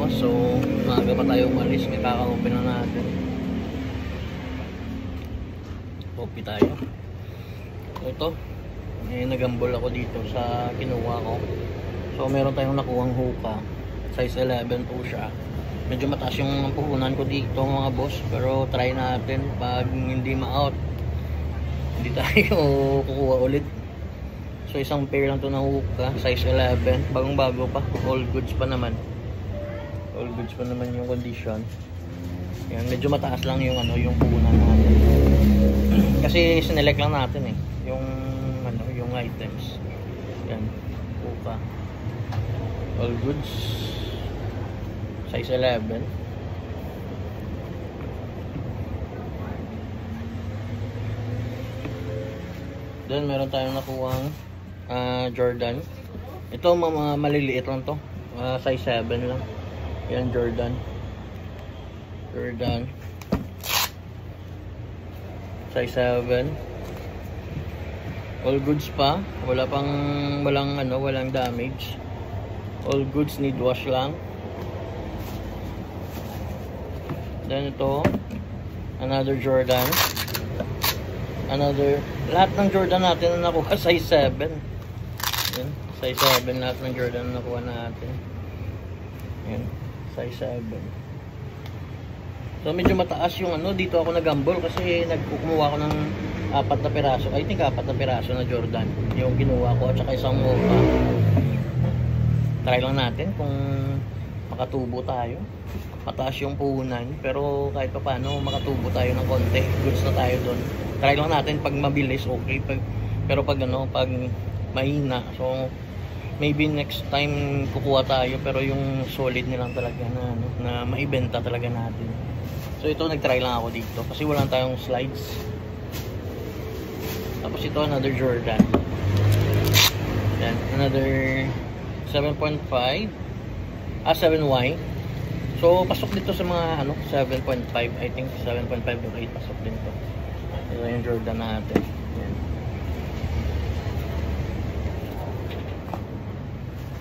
bukas. So, maaga pa tayo umalis. May kaka-open na natin. Copy tayo. Ito. Nagambol ako dito sa kinuha ko. So, meron tayong nakuhang hookah. Size 11 po siya. Medyo mataas yung puhunan ko dito mga boss. Pero try natin. Pag hindi ma-out, hindi tayo kukuha ulit. So isang pair lang to na hookah. Size 11. Bagong bago pa. All goods pa naman. All goods pa naman yung condition. Yan, medyo mataas lang yung yung puhunan natin. Kasi sinelect lang natin yung yung items. Yan, hookah. All goods. Size 11. Then meron tayong nakuhang Jordan. Ito mga maliliit lang to. Size 7 lang. Yan, Jordan. Size 7. All goods pa. Walang damage. All goods, need wash lang. Then ito, another Jordan. Lahat ng Jordan natin na nakuha size 7. Yan, size 7 lahat ng Jordan na nakuha natin. Yan, size 7. So medyo mataas yung dito ako nag-gamble kasi nagkukumuha ako ng 4 na piraso. I think 4 na piraso na Jordan yung kinuha ko at saka isang mocha. Try lang natin kung makatubo tayo. Mataas yung puhunan, pero kahit pa paano makatubo tayo ng konti. Goods na tayo doon. Try lang natin pag mabilis, okay. Pero pag pag mahina, so maybe next time kukuha tayo, pero yung solid nilang talaga na maibenta talaga natin. So ito, nagtry lang ako dito kasi wala tayong slides. Tapos ito, another Jordan. Yan, another 7.5 7Y. So pasok dito sa mga 7.5, I think 7.5 to 8 pasok din to. Ito yung Jordan natin. Yan.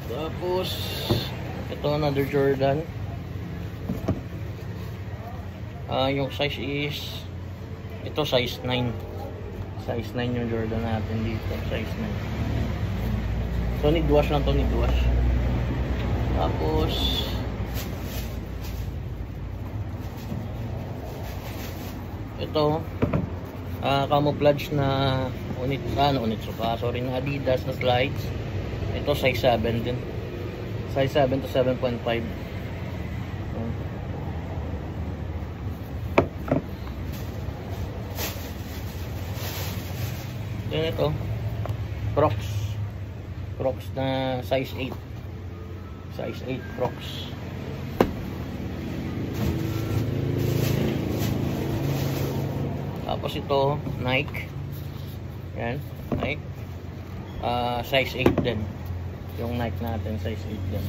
Tapos ito, another Jordan. Yung size is ito, size 9. Size 9 yung Jordan natin dito, size 9. So need wash lang to, need wash. Tapos ito, camouflage na sorry, na Adidas na slides. Ito size 7 din. Size 7 to 7.5. Then ito, Crocs na size 8. Size 8 Crocs. Tapos ito, Nike. Yan, Nike. Size 8 din. Yung Nike natin, size 8 din.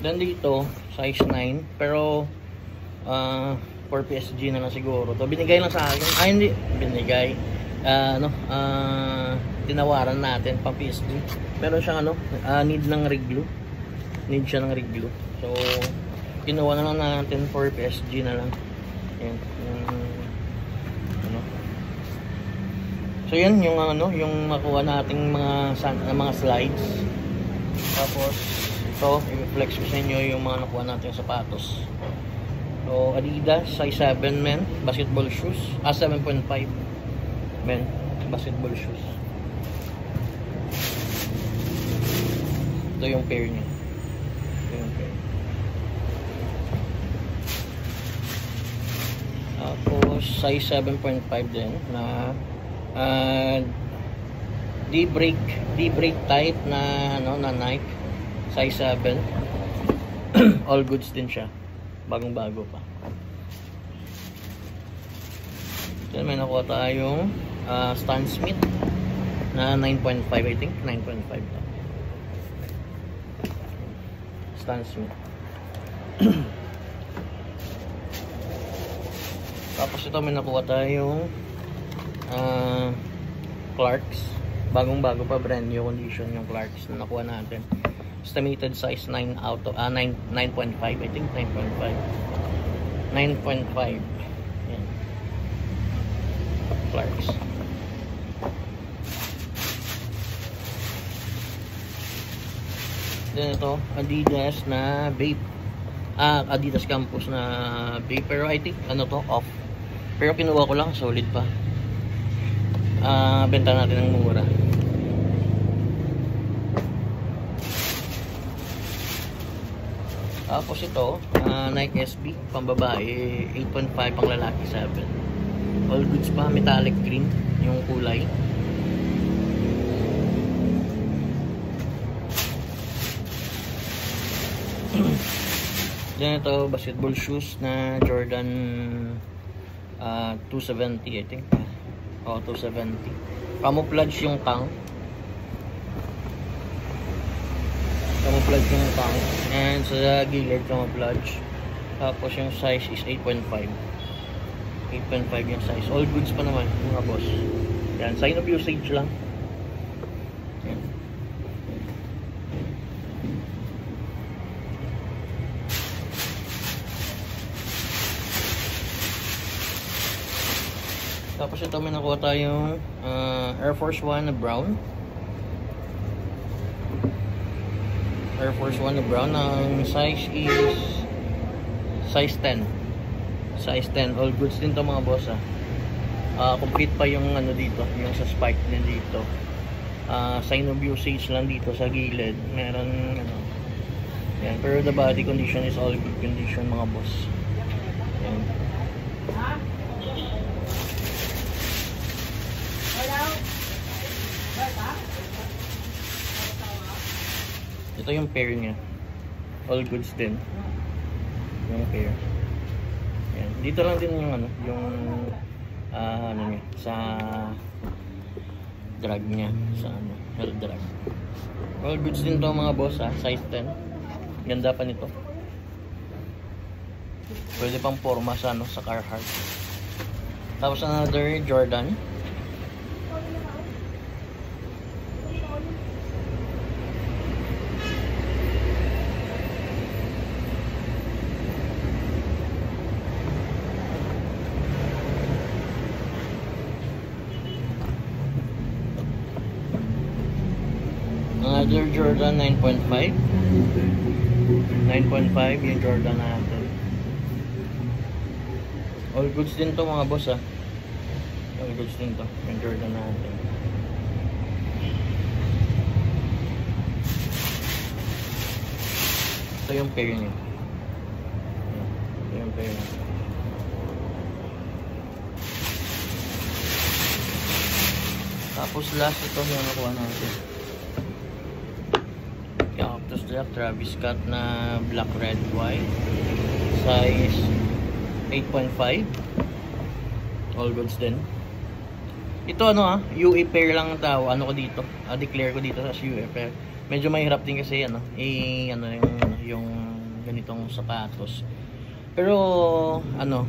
Then dito, size 9. Pero, for PSG na lang siguro. To binigay lang sa akin. Hindi binigay. Tinawaran natin pang PSG. Meron siyang need ng rig-glue. Need siya ng rig-glue. So kinuha na lang natin for PSG na lang. Yan, So yan yung yung makuha nating mga slides. Tapos ito, i-flex ko sa inyo yung mga nakuha nating sapatos. So Adidas size 7 men, basketball shoes. 7.5 men, basketball shoes. Ito yung pair niya. Tapos size 7.5 din na D-brake type na na Nike, size 7. All goods din siya. Bagong-bago pa. Then may nakuha tayong Stan Smith na 9.5, I think 9.5 to. Stan Smith. Tapos ito may nakuha tayong Clarks. Bagong bago pa, brand new condition yung Clarks na nakuha natin. Estimated size 9.5, I think 9.5. 9.5. Yan. Clarks. Then ito, Adidas na Vape. Adidas Campus na Vape. Pero I think, ano to, off. Pero kinuha ko lang, solid pa. Benta natin ng mura. Tapos ito, Nike SB, pambabae, 8.5, pang lalaki 7. All goods pa, metallic green yung kulay. Then ito, basketball shoes na Jordan 270, I think. 270. Camouflage yung tang. Camouflage yung tang. And sa gilid, camouflage. Tapos yung size is 8.5. 8.5 yung size. All goods pa naman, mga boss. Yan, sign of usage lang. Yan. Tapos ito, may nakuha tayong Air Force 1 na brown. Air Force 1 na brown. Ang size is size 10. Size 10. All goods din to mga boss. Complete pa yung ano dito, yung sa spike din dito. Sign of usage lang dito sa gilid. Meron ano. Yan. Pero the body condition is all good condition mga boss. Yan. Ito yung pair niya. All goods din. Yung pair. Yan. Dito lang din yung ano, yung ano niya, sa drag niya, sa ano, health drag. All goods din to mga boss size 10. Ganda pa nito. Pwede pang forma sa ano, sa Carhartt. Tapos another Jordan. Another Jordan 9.5. 9.5 yung Jordan natin. All goods din to mga boss All goods din to yung Jordan natin. Ito yung pair niya. Ito yung pair niya. Tapos last ito yung nakuha natin. Cactus Jack Travis Scott na black, red, white. Size 8.5. All goods din. Ito ano UE pair lang daw. Ano ko dito? Declare ko dito sa UE pair. Medyo mahirap din kasi ano yung ganitong sapatos. Pero ano,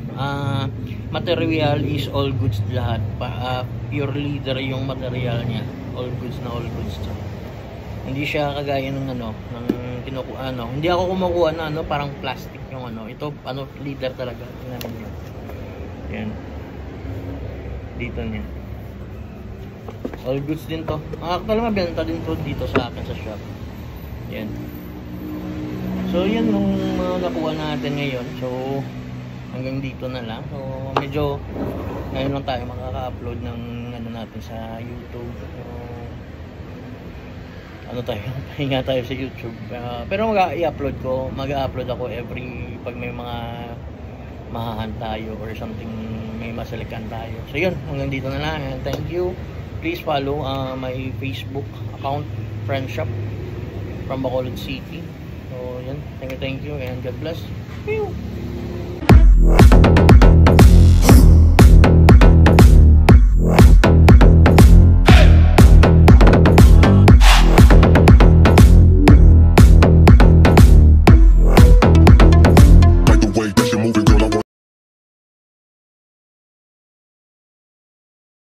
material is all goods lahat. Pure leather yung material niya. All goods na all goods to. Hindi siya kagaya ng ano, ng kinukuha ano. Hindi ako kumukuha na ano, parang plastic yung ano. Ito ano, leather talaga. Tingnan niyo. Yan. Dito niya. All goods din to. Actually mabenta din to dito sa akin sa shop. Yan. So yan nung nakuha natin ngayon. So hanggang dito na lang. So medyo ngayon lang tayo makaka-upload ng ano natin sa YouTube. So ano tayo, pahinga tayo sa YouTube. Pero mag-i-upload ako every pag may mga mahahan tayo or something, may masalikan tayo. So yun, hanggang dito na lang. And thank you. Please follow my Facebook account, Friendshop from Bacolod City. So yun, thank you and God bless. Pew!